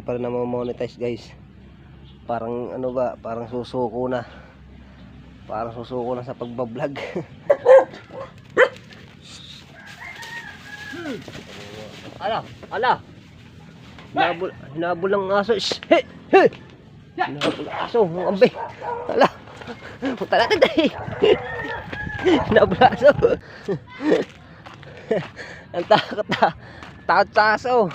hindi pa rin na-monetize guys. Parang ano ba, parang susuko na. Parang susuko na sa pagbablog. Ala. Hinabol ang aso. He! Hinabol ang aso, ang ambe. Ala. Punta natin tayo. Hinabol ang aso. Ang takot sa aso.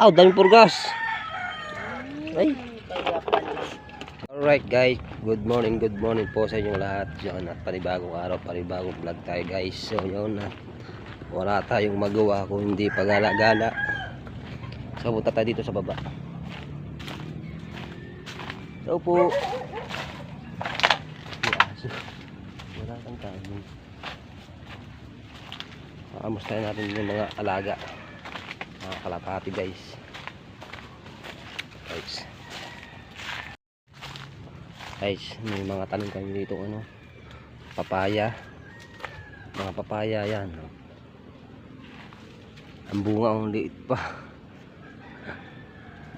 Daming purgas. Ay. Alright guys, good morning po sa inyo lahat. Yan, at panibagong araw, panibagong vlog tayo guys. So yun, wala tayong magawa kung hindi pagala-gala. So punta tayo dito sa baba. So po, wala kang tayo. Kamustahin natin yung mga alaga, mga kalapati guys. Guys, may mga tanim kami dito, papaya. Mga papaya yan. Ang bunga ang liit pa.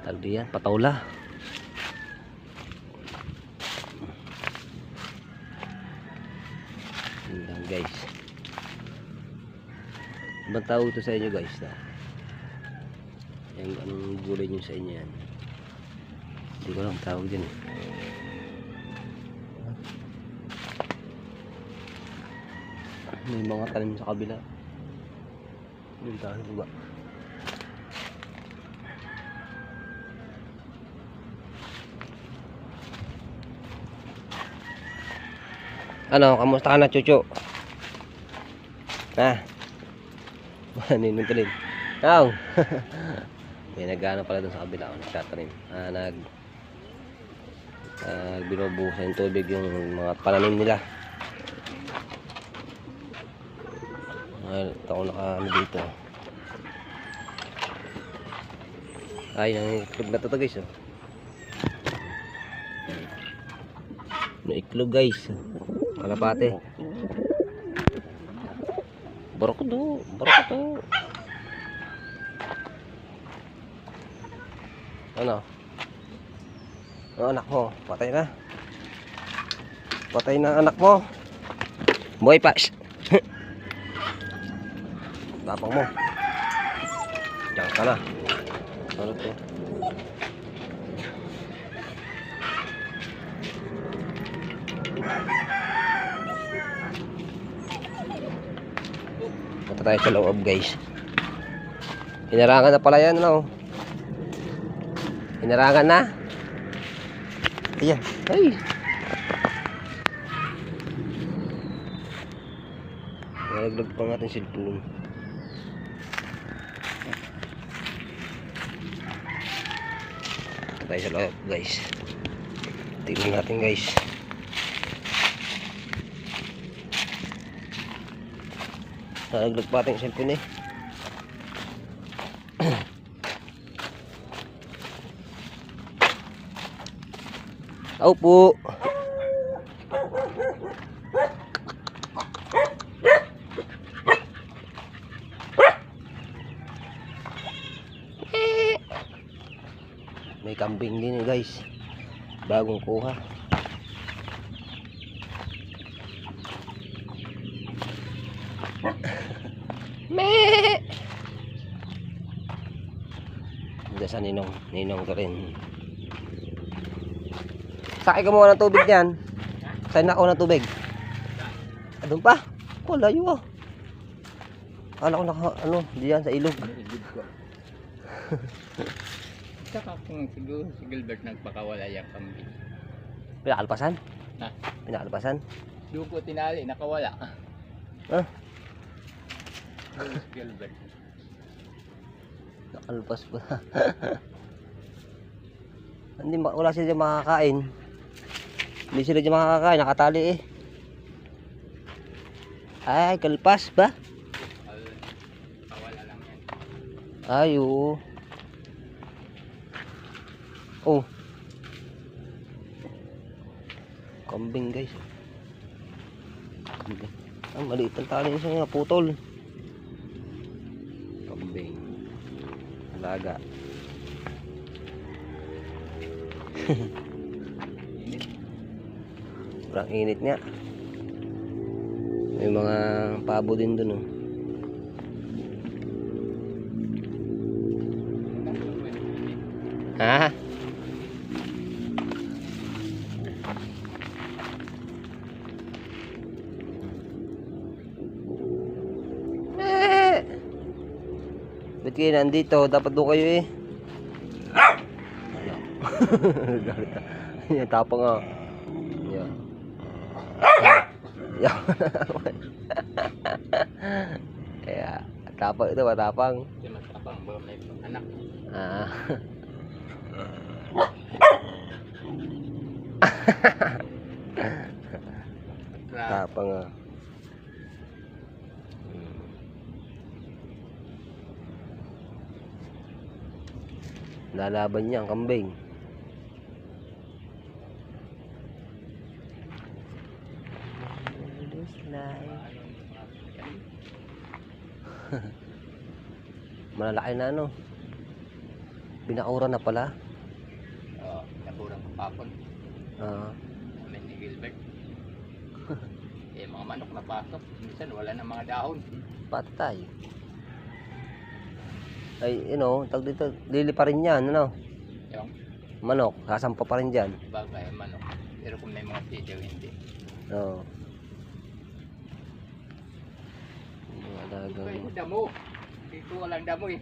Tagdi yan, patawla. Yan guys. Ibang tawag ito sa inyo guys na? Yung anong gulay nyo sa inyo yan? Hindi ko lang tawag din eh. May mga tanim sa kabila. Yung tanim ba? Ano, kamusta ka na, Chucho? Ninuntunin. May nagana pala dun sa kabila. Nagtatanim. Binubuhusan yung tubig yung mga pananim nila. Ito ako naka dito. Ay, nang-iklog na ito guys. Na-iklog guys. Kalapate. Barako to. Ano? Ang anak mo, patay na. Patay na anak mo. Boy pa. Tapang mo. Diyan ka na. Ano to? Punta tayo sa loob guys. Hinarangan na pala yan, no? Hinarangan na. Ayan. Ay. Nalaglag pa natin cellphone. Tayo sa loob guys. Tingnan natin guys. Nalaglag pa ating cellphone eh. Tao po. May kambing din guys. Bagong kuha. Diyan sa ninong ka rin. Sakay ka muna ng tubig yan. Sakay na ako ng tubig. Doon pa. Layo ah. Kala ko diyan sa ilog. Saka kung siguro si Gilbert nagpakawala yung kambing. Pinakalpasan? Ha? Pinakalpasan? Dugo tinali, nakawala. Si Gilbert. Nakalpas pa. Wala sila dyan makakain. Hindi sila dyan makakain, nakatali eh. Ay, kalpas ba? Nakawala lang yan. Ay, oo. Oh. Kambing guys. Kambing. Maliit ang tali niya, putol. Kambing. Laga. Parang init nga. May mga pabo din dun, oh. Ha? Ba't kayo nandito? Dapat doon kayo eh. Yan, tapang nga. Yan. Yan. Kaya, tapang ito, matapang. Hindi matapang ba may anak. Ah. Tapang nga. Lalaban niya ang kambing. Malalaki na ano. Binakura na pala. Oo, nakurang papapon. Amin ni Gilbert. Mga manok na pasok. Minsan wala na mga dahon. Patay. Ay, tag dito, lili pa rin yan, Yung manok, kasampa pa rin dyan. bagay, manok. Pero kung may mga sitaw, hindi. Oo. Mga dagang. Ito yung damo. Dito walang damo eh.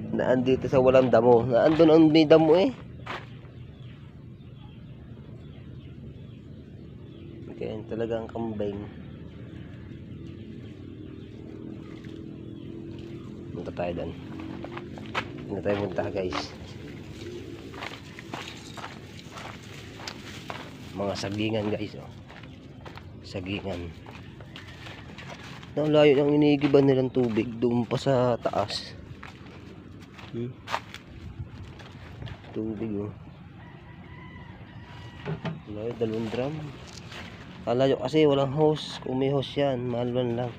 Naandito sa walang damo. Naandun ang may damo eh. Kaya talagang kambing. Punta tayo doon. Hindi tayo punta guys. Mga sagingan guys, oh. Sagingan. Ang layo ng inigiban nilang tubig doon pa sa taas. Tubig, oh. Layo, 2 drum. Kalayo kasi walang hose. Kung may hose yan, mahalwan lang.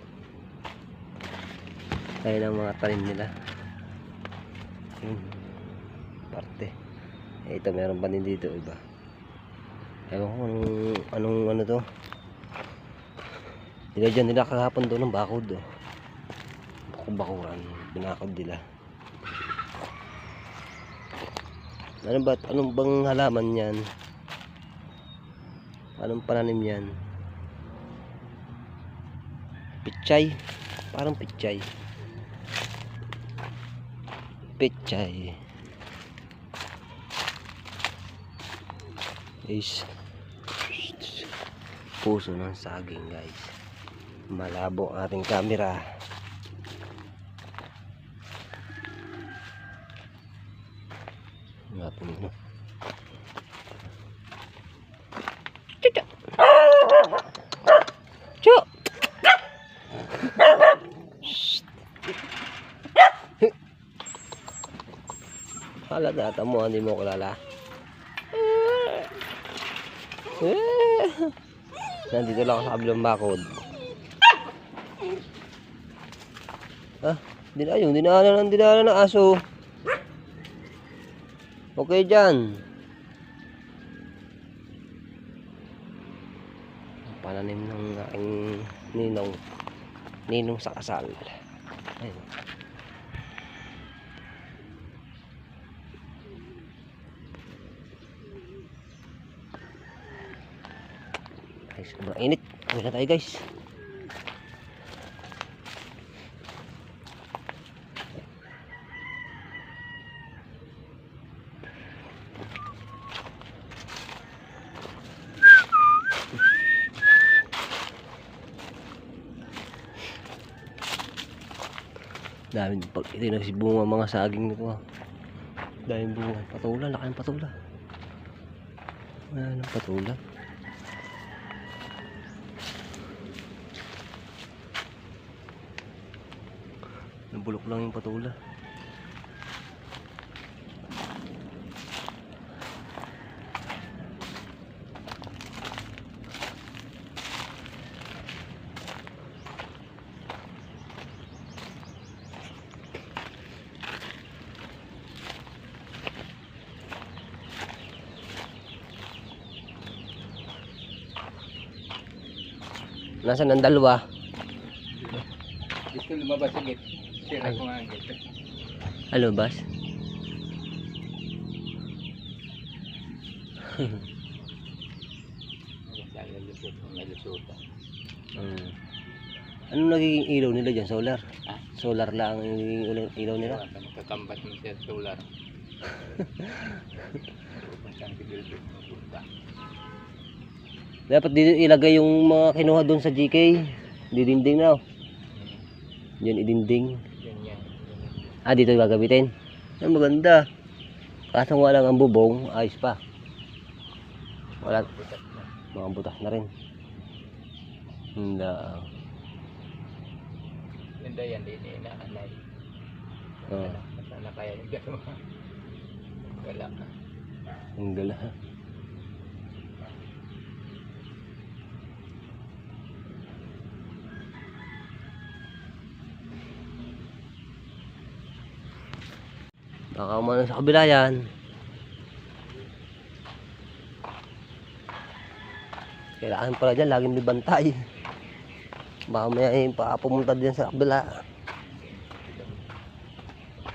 Kaya ng mga tanim nila. Parte. Ito meron pa din dito iba. Ewan ko anong ano to. Nilagyan nila kahapon doon ng bakod, oh. Bakuran. Binakod nila. Anong bang halaman yan? Anong pananim yan? Pichay. Parang pichay. Pichay. Guys. Puso ng saging guys. Malabo ang ating camera. Natin no. Chuchu. Chu. Hala data mo, hindi mo kilala. Nandito lang ako sa kabilang bakod. Dinaanan ng aso. Okay dyan. Pananim ng aking ninong sa kasal. Ayun. Ay, sobrang init. Uwi na tayo guys. Daming pag ito na si bunga mga saging nito. Daming bunga. Patula, laki ng patula. Wala ng patula. Nabulok lang yung patula. Nasaan ang dalawa? Gusto lumabas sa gate. Sira Ay. ko nga ang gate. Ano, bas? Ano nagiging ilaw nila dyan? Solar? Ha? Solar lang ang nagiging ilaw nila? Nakakambat mo siya sa solar. Pupuntang si Gilbert mapunta. Dapat dito ilagay yung mga kinuha doon sa GK. Didinding na. Diyan idinding. Yan. Ah, dito gagamitin. Ay, maganda. Kaso nga lang ang bubong, ayos pa. Wala. Butas na. Mga butas na rin. Hindi. Ganda yan, di inaalay. Oh, Sana kaya yung gano'n. Wala. ang gala. Baka umano sa kabila yan. Kailangan pala dyan, laging may bantay. Baka may pumunta din sa kabila.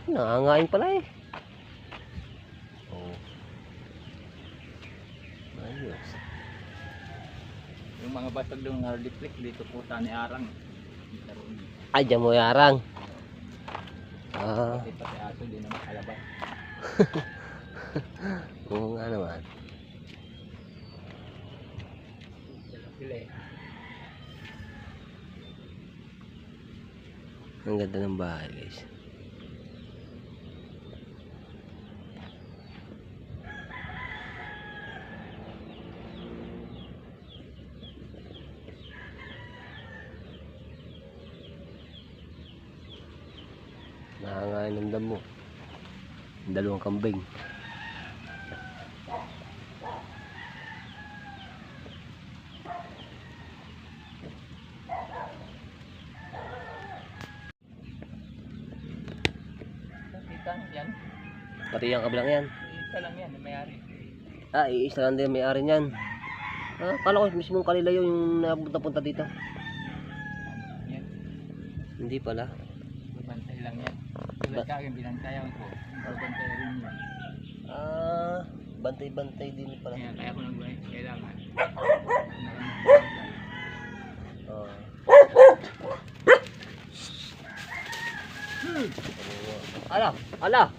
Nangangain pala eh. Oh. Ayos. Yung mga basag doon nga reflect dito po sa ni Arang. Ay, dyan mo yarang. Ah, Kasi pati aso din na makalabas. oo nga naman. Sila eh. Ang ganda ng bahay, guys. Nakangain ng damo. Dalawang kambing. Kita yan. Pati yung kabilang yan. Isa lang yan, may-ari. Ah, iisa lang din may-ari niyan. Ah, kala ko mismong Kalilayo yung napunta-punta dito. Yan. Hindi pala. Bantay lang yan. Tulad ka akin, binantayan ko. Bantay rin yan. Ah, bantay-bantay din pala. Kaya ko nag-buhay. Kailangan. Oh. Ala.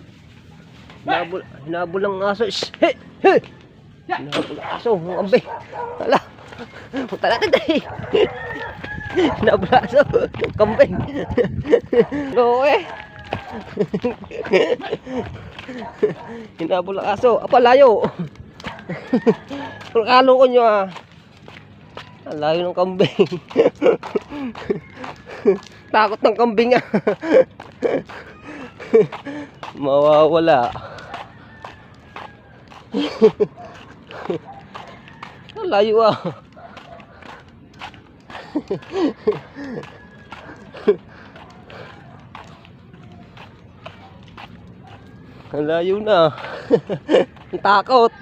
Hinabol ang aso. Shh, he, he. Hinabol ang aso, ang ambe. Ala. Punta natin tayo. Hinabol ang aso, kambing. Lo eh. Hinabol ang aso. Apa, layo. Pagkalo ko nyo ah. Ang layo ng kambing. Takot ng kambing ah. Mawawala. Ang layo ah. Ang layo na. Ang takot.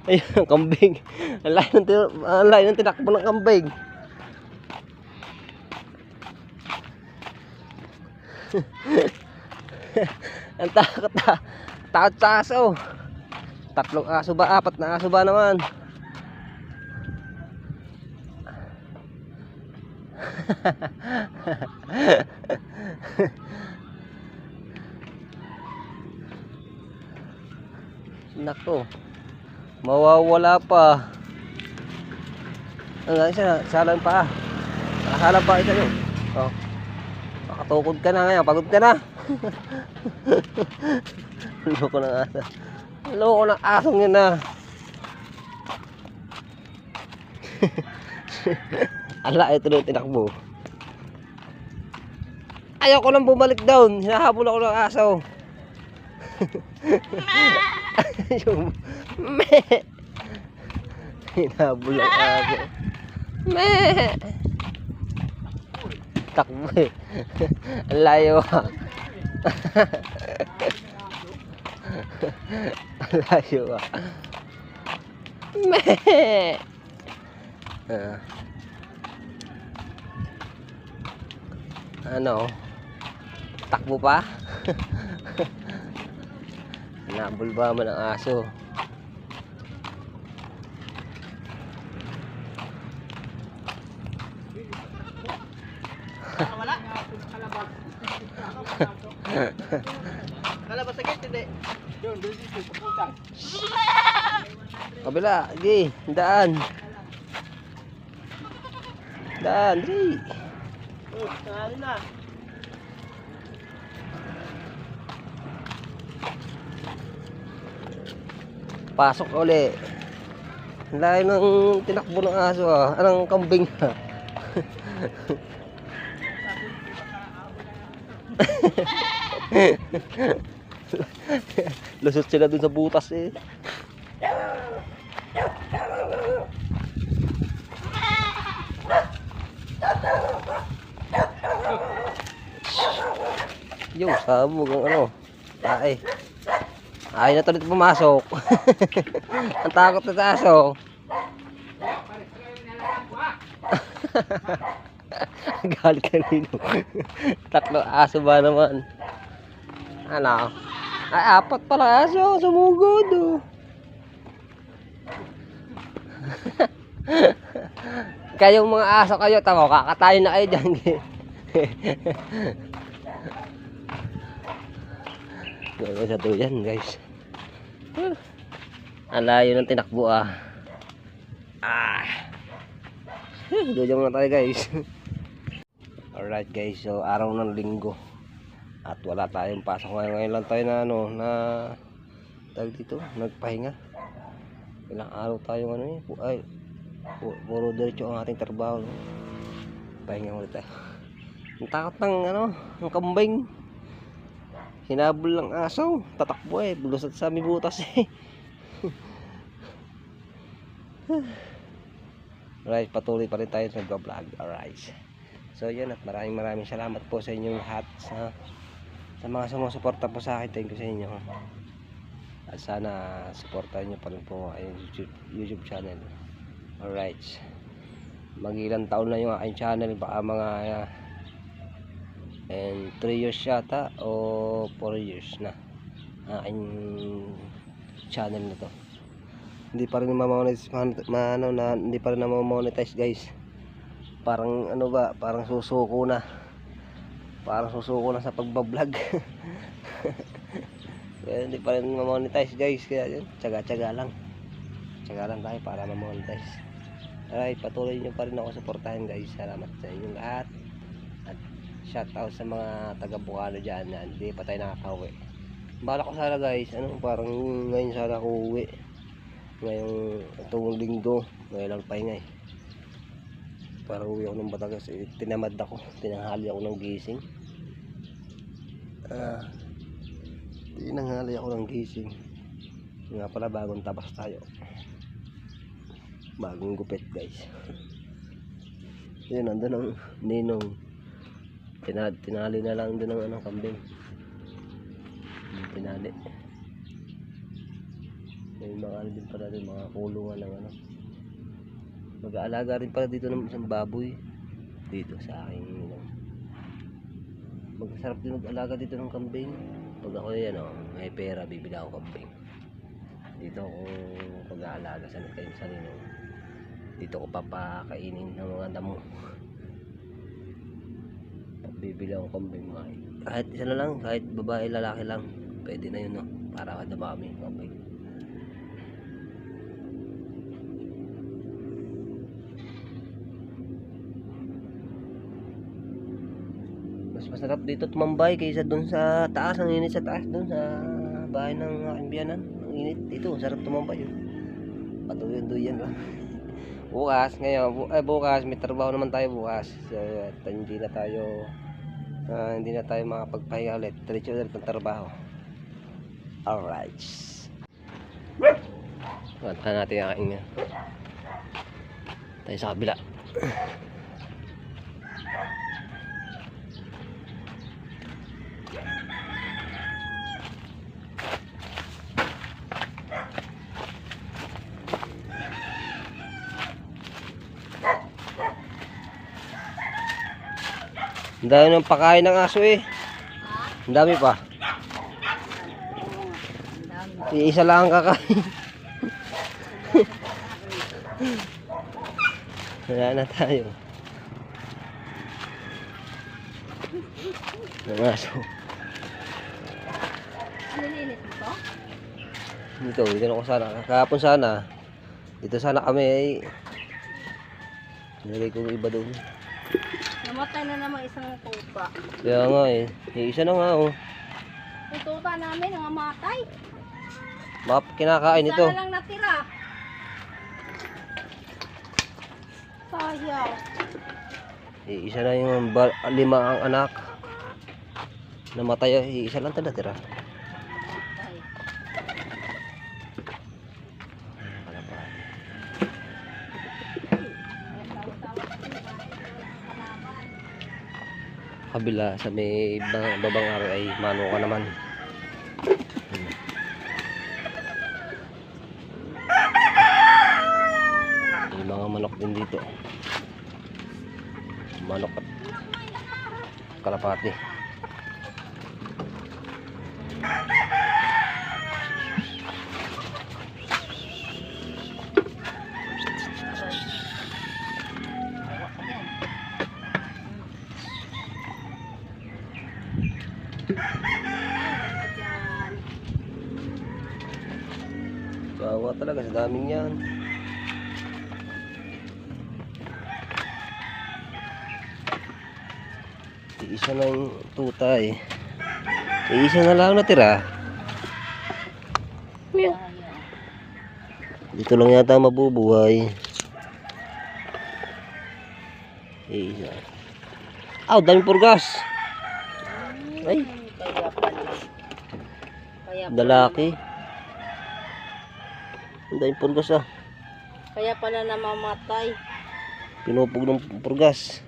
Ayun ang kambing. Ang layo ng tinakbo ng kambing. Ang takot na. Takot sa aso. 3 aso ba? 4 na aso ba naman? Nako. Mawawala pa. Ang isa, salang pa. Nakasalang pa isa yun. Oh. Makatukod ka na ngayon. Pagod ka na. Loko ng aso. Loko ng asong yun na. Ala, ito na yung tinakbo. Ayaw ko lang bumalik down. Hinahabol ako ng aso. Meh. Hinahabol ang aso. Meh. Takbo eh. Ang layo ah. Layo ah. Meh. Ano? Takbo pa? Nabulba man ang aso. Wala. Kalabas. Kalabas agad, hindi. Doon dito, papunta. Kabila, sige, daan. Daan, di. Oh, tangali na. Pasok uli. Ang layo ng tinakbo ng aso ah. Anong kambing ha? Lusot sila dun sa butas eh. Yo, sabog ang ano. Tae. Ayaw na tuloy pumasok. Ang takot na sa aso. Galit kanino. Tatlo aso ba naman? Ano? Ay, apat pala aso. Sumugod oh. Kayong mga aso kayo, tamo, kakatayo na kayo dyan. Gawin sa duyan guys. Ang layo ng tinakbo ah. Duyan muna tayo guys. Alright guys, so araw ng linggo. At wala tayong pasok ngayon. Ngayon lang tayo na ano, na tawag dito, nagpahinga. Ilang araw tayong ano eh. Ay, puro diretso ang ating trabaho. No? Pahinga muna tayo. Ang takot ng ano, ng kambing. Hinabol ng aso, tatakbo eh, bulusot sa aming butas eh. Alright, patuloy pa rin tayo sa vlog. Alright. So yun, at maraming salamat po sa inyong lahat sa mga sumusuporta po sa akin. Thank you sa inyo. At sana suportahan nyo pa rin po ang YouTube channel. Alright. Mag-ilang taon na yung aking channel, baka mga and 3 years yata o 4 years na aking channel na to. Hindi pa rin ma-monetize, hindi pa rin na-monetize guys. Parang ano ba, parang susuko na sa pagbablog. Kaya hindi pa rin ma-monetize guys, kaya yun, tsaga lang tayo para ma-monetize. Alright, patuloy nyo pa rin ako suportahan guys. Salamat sa inyong lahat. At shout out sa mga taga Bukalo dyan na hindi pa tayo nakakauwi. Bala ko sana guys, parang ngayon sana ako uwi. Ngayong itong linggo, ngayon lang pahinga eh. Para uwi ako ng Batangas eh, tinamad ako, tinanghali ako ng gising. Tinanghali ako ng gising. Nga pala, bagong tabas tayo. Bagong gupit guys. Yun, nandun ang ninong. Tinali na lang din ng kambing. Tinali. May mga din pala din, mga kulungan ng mag-aalaga rin pala dito ng isang baboy. Dito sa aking magsarap din mag-alaga dito ng kambing. Pag ako yan may pera, bibili ako kambing. Dito ako pag-aalaga sa ninong. Dito ko papakainin ng mga damo. Bibili ako kambing kahit isa na lang, kahit babae lalaki lang, pwede na yun para kadamami kambing. Mas masarap dito tumambay kaysa dun sa taas. Ang init sa taas dun sa bahay ng aking biyanan. Ang init dito, sarap tumambay patuloy-duyan lang. Bukas may trabaho naman tayo bukas. So hindi na tayo makapagpahinga ulit. Diretso ulit ng trabaho. Alright. Pantahan natin ang aking tayo sa kabila. Ang dami ng pakain ng aso eh. Ang dami pa. Isa lang ang kakain. Wala na tayo. Ng aso. Nilinis mo to? Dito na ako sana. Kahapon sana. Dito sana kami ay nilagay ko yung iba doon. Namatay na naman isang tuta. Kaya nga eh. Yung isa na nga oh. Yung tuta namin nangamatay. Map kinakain ito. Isa na lang natira. Sayang. Isa na yung 5 ang anak. Namatay isa lang tira. Ay. Kabila sa may babang araw ay mano ka naman. May mga manok din dito. Manok at kalapati. Bawa talaga sa daming yan. Isa na yung tuta eh. Isa na lang natira. Dito lang yata mabubuhay. Isa. Aw, daming purgas. Ay, Kaya pala. Kaya dalaki. Ang daming purgas ah. Kaya pala namamatay. Pinupog ng purgas.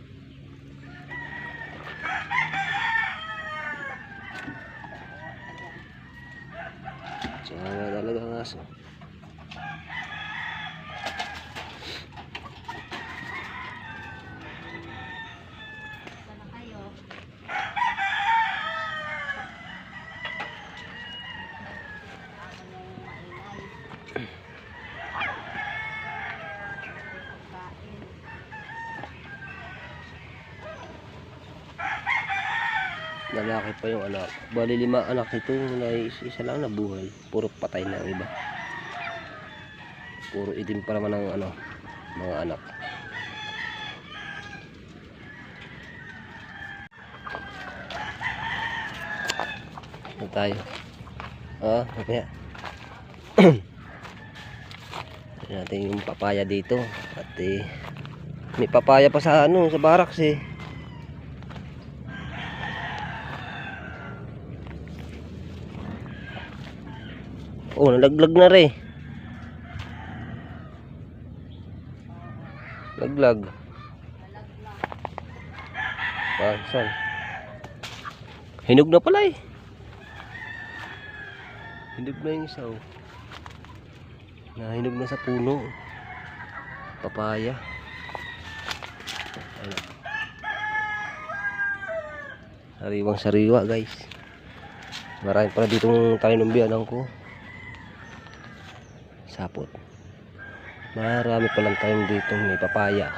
Sawa talaga ang aso. Sana kayo. Lalaki pa yung anak. Bali 5 anak nito. Isa lang nabuhay. Puro patay na ang iba. Puro itim pa naman ang ano, mga anak. Ano tayo? Mamaya. Natin yung papaya dito. At may papaya pa sa ano, sa baraks eh. Oh, nalaglag na rin. Laglag. Saan? Hinog na pala eh. Hinog na yung isa oh. Nahinog na sa puno. Papaya. Ayan. Sariwang sariwa guys. Marami pala ditong talinumbianan ko. Sapot. Marami palang tayo dito may papaya,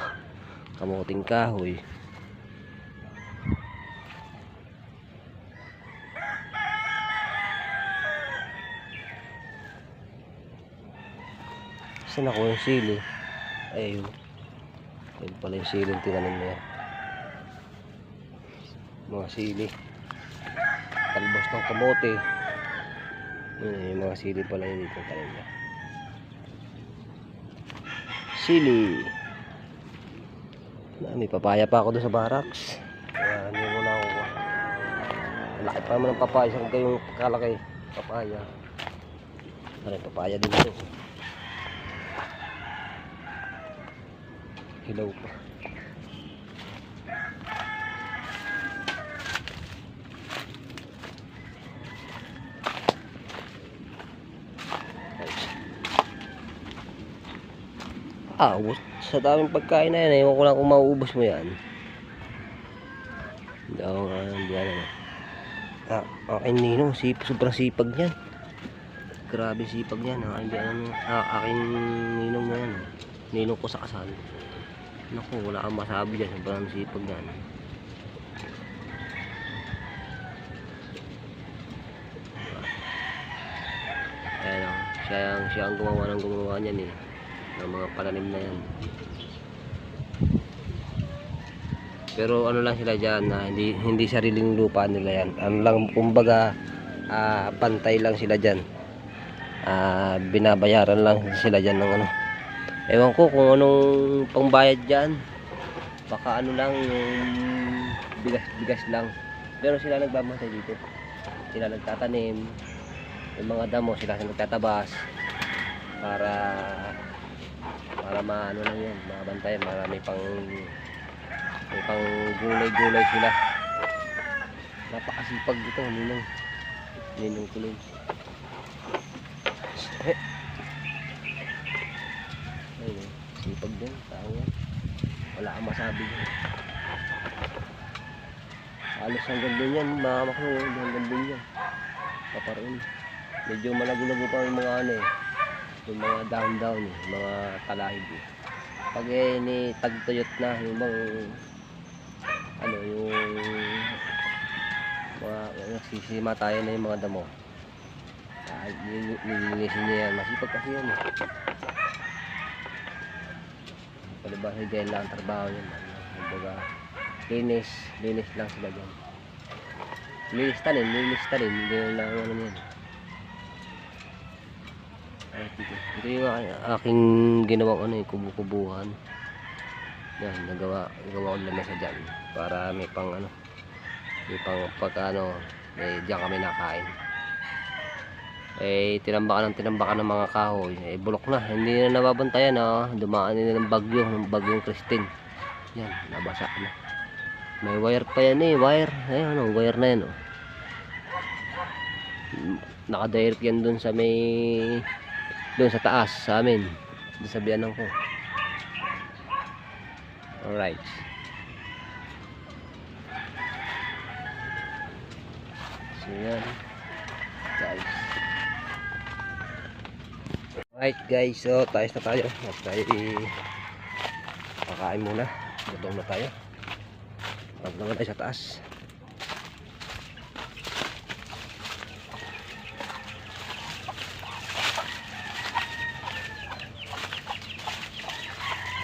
kamuting kahoy. Saan ako yung sili? Ayun. Ayun pala yung sili yung tinanim niya. Mga sili. Talbos ng kamote. Yung mga sili pala yun dito tanim niya. Sili. May papaya pa ako doon sa barracks. Kaya hindi mo na ako. Malaki pa naman ng papaya. Saan kayong kalaki papaya? Maraming papaya din ito. Hilaw pa. Ubos. Sa daming pagkain na yan, ewan ko lang kung mauubos mo yan. Oo nga, hindi ano. Aking ninong, sobrang sipag niyan. Grabe sipag niyan. Hindi ano, aking ninong na yan. Ninong ko sa kasal. Naku, wala kang masabi dyan. Sobrang sipag niyan. Ayan o, siya ang gumawa niyan eh. Ng mga pananim na yan. Pero ano lang sila dyan, hindi sariling lupa nila yan. Ano lang, kumbaga pantay lang sila dyan. Binabayaran lang sila dyan ng ano. Ewan ko kung anong pangbayad dyan. Baka ano lang, yung bigas lang. Pero sila nagbabantay dito. Sila nagtatanim. Yung mga damo sila nagtatabas. Para maano lang yan, mabantayan. May pang gulay-gulay sila. Napakasipag dito, ninong tuloy. Ayun, sipag din, tao yan. Wala kang masabi yan. Halos hanggang din yan, mga makro, hanggang din yan. Paparoon. Medyo malago-lago pa yung mga ano eh. Yung mga down-down eh, mga talahib eh. Pag ni tagtuyot na, yung bang ano, yung mga nagsisima tayo na yung mga damo. Nilinisin niya yan. Masipag kasi yan eh. Palibasa dyan lang ang trabaho yan. Kumbaga, linis lang sila dyan. Linis tanin. Hindi lang ano yan. Ito yung aking ginawang ano eh, kubu-kubuhan. Yan, nagawa ko lamesa dyan para may pang ano, may pang pagkano, diyan kami nakain. Tinambakan ng mga kahoy, bulok na, hindi na nababantayan. Dumaan nila ng bagyong Christine. Yan, nabasa na. May wire pa yan wire. Ayun, wire na yan naka-direct yan dun sa sa taas sa amin, dun sa biyanan ko. Alright. So yan guys. Alright guys, so tayo na tayo. Kakain muna. Gutom na tayo. Paglaman tayo sa taas.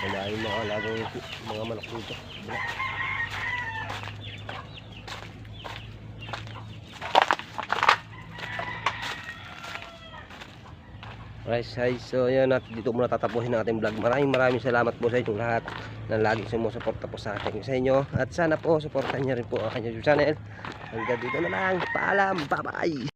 Wala yung mga alagang mga manok dito. Alright guys, so yan at dito muna tatapusin ang ating vlog. Maraming salamat po sa inyong lahat na laging sumusuporta po sa ating sa inyo. At sana po supportan niyo rin po ang kanyang YouTube channel. Hanggang dito na lang. Paalam. Bye bye.